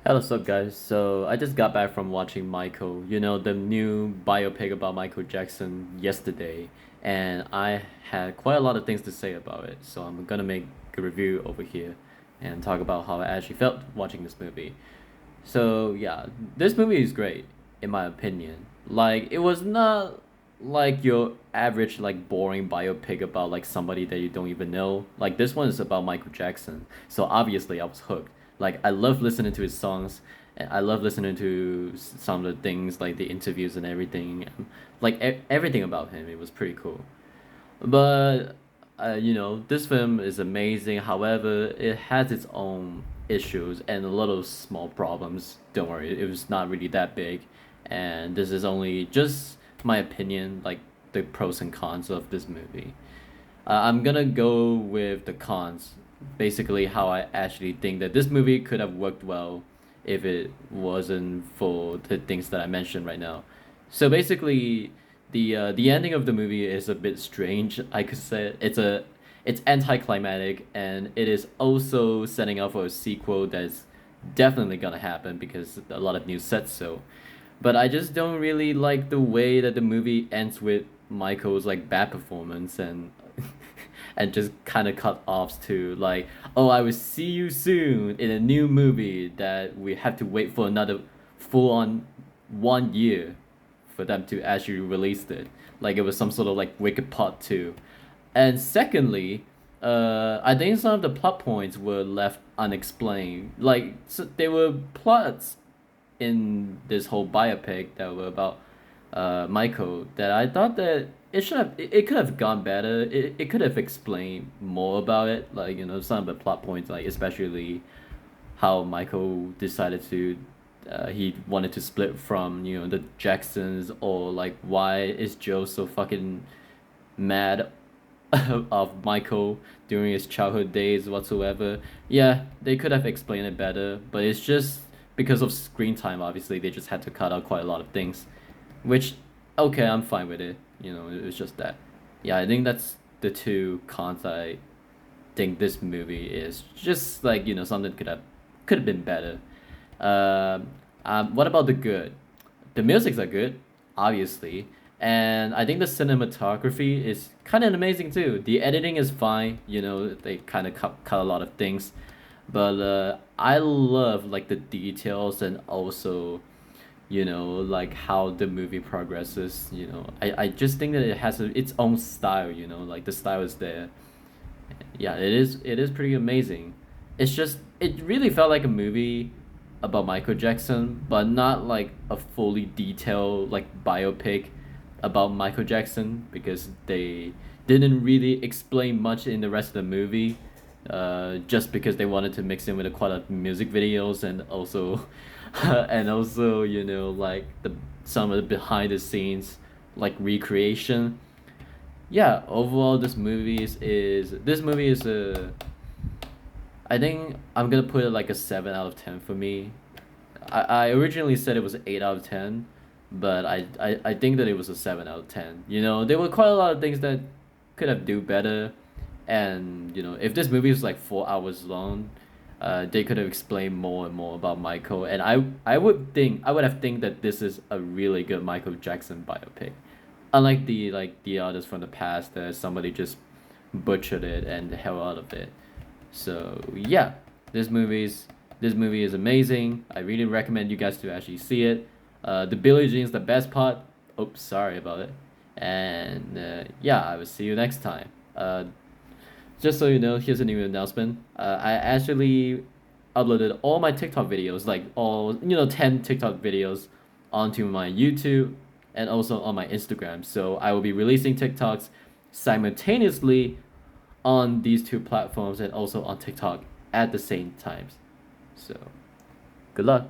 Hello, what's up, guys? So I just got back from watching Michael, the new biopic about Michael Jackson yesterday, and I had quite a lot of things to say about it. So I'm gonna make a review over here and talk about how I actually felt watching this movie. So yeah, this movie is great in my opinion. Like it was not like your average like boring biopic about like somebody that you don't even know. Like this one is about Michael Jackson. So obviously I was hooked. Like I love listening to his songs and I love listening to some of the things like the interviews and everything. Like everything about him, it was pretty cool. But this film is amazing. However, it has its own issues and a lot of small problems. Don't worry, it was not really that big, and this is only just my opinion, like the pros and cons of this movie. I'm gonna go with the cons. Basically, how I actually think that this movie could have worked well if it wasn't for the things that I mentioned right now. So basically, the ending of the movie is a bit strange. I could say it's anticlimactic and it is also setting up for a sequel that's definitely gonna happen because a lot of news said so. But I just don't really like the way that the movie ends with Michael's like bad performance and and just kind of cut off to like, oh, I will see you soon in a new movie that we have to wait for another full on 1 year for them to actually release it. Like it was some sort of like Wicked Part 2. And secondly, I think some of the plot points were left unexplained. Like so they were plots in this whole biopic that were about Michael that I thought that it could have gone better. It could have explained more about it. Like, some of the plot points, like especially how Michael decided to he wanted to split from, the Jacksons, or like why is Joe so fucking mad of Michael during his childhood days whatsoever. Yeah, they could have explained it better, but it's just because of screen time, obviously, they just had to cut out quite a lot of things. Which, okay, I'm fine with it. It was just that. Yeah, I think that's the two cons I think this movie is. Just like, something could have been better. What about the good? The musics are good, obviously, and I think the cinematography is kind of amazing too. The editing is fine. They kind of cut a lot of things, but I love like the details and also like how the movie progresses. I just think that it has its own style. Like the style is there. Yeah, it is pretty amazing. It's just it really felt like a movie about Michael Jackson, but not like a fully detailed like biopic about Michael Jackson because they didn't really explain much in the rest of the movie. Just because they wanted to mix in with quite a lot of music videos and also and also like the some of the behind the scenes like recreation. Yeah, overall this movie is a I think I'm gonna put it like a 7 out of 10 for me. I originally said it was an 8 out of 10, but I think that it was a 7 out of 10. There were quite a lot of things that could have do better, and if this movie was like 4 hours long, they could have explained more and more about Michael, and I would have think that this is a really good Michael Jackson biopic, unlike the others from the past that somebody just butchered it and the hell out of it. So yeah, this movie is amazing. I really recommend you guys to actually see it. The Billie Jean's the best part. Oops, sorry about it. And yeah, I will see you next time. Just so you know, here's a new announcement. I actually uploaded all my TikTok videos, like all 10 TikTok videos, onto my YouTube and also on my Instagram. So I will be releasing TikToks simultaneously on these two platforms and also on TikTok at the same times. So, good luck.